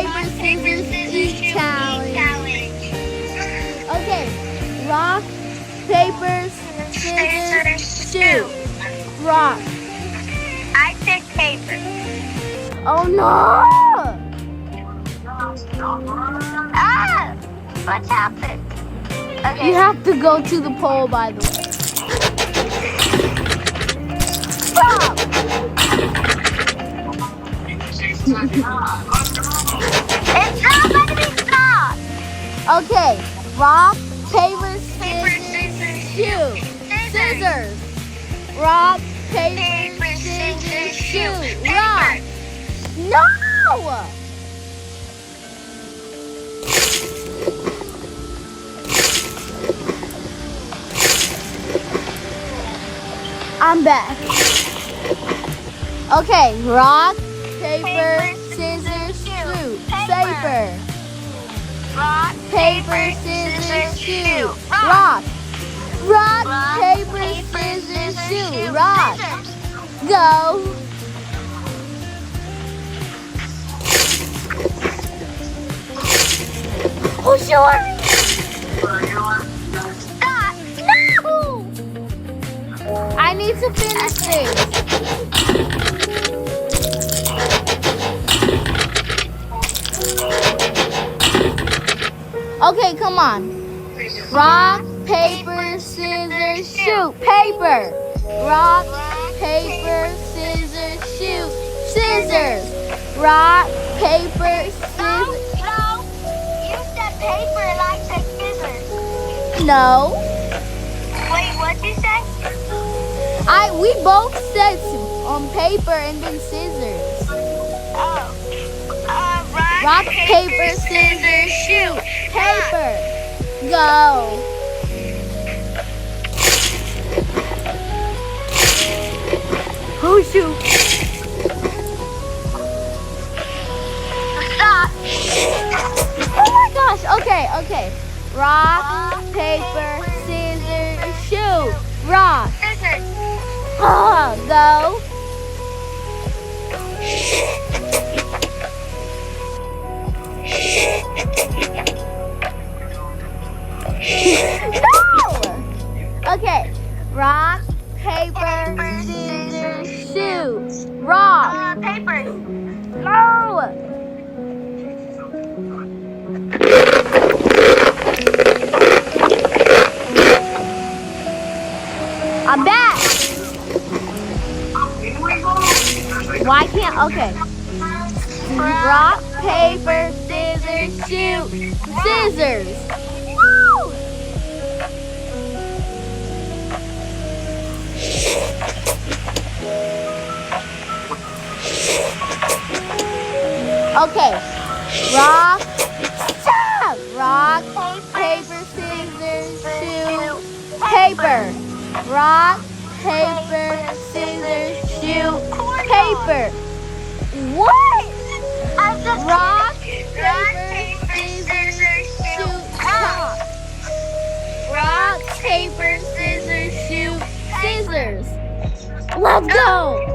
paper, scissors, eat challenge. Okay, rock, paper, scissors, shoot. Rock. I pick paper. Oh no! Ah! What happened? Okay. You have to go to the pole, by the way. Stop! It's not going to be stopped. Okay, rock, paper, Paper, scissors, scissors, shoot. Scissors. Rock, paper, scissors, shoot. Rock. No! I'm back. Okay, rock, paper, scissors, shoot. Paper. Rock, Paper, scissors, shoot. Rock. Rock, paper, scissors, shoot. Rock. Go. Oh, sure. Stop. No! I need to finish this. Okay, come on. Rock, paper, scissors, shoot. Paper. Rock, paper, scissors, shoot. Scissors. Rock, paper, scissors. No. You said paper and I said scissors. No. Wait, what'd you say? We both said on paper and then scissors. Oh. Rock, paper, scissors, shoot. Paper. Go. Oh shoot. Stop. Oh my gosh. Okay. Rock, paper, scissors, shoot. Rock. Scissors. Go. No! Okay. Rock, paper, scissors, shoot. Rock. Paper. No! I'm back. Why can't? Okay. Rock, paper, scissors, shoot. Scissors. Woo! Okay. Rock. Stop. Rock, paper, scissors, shoot. Paper. Rock, paper, scissors, shoot. Paper. What? Rock, paper, scissors, shoot. Rock. Rock, paper, scissors, shoot. Scissors. Let's go.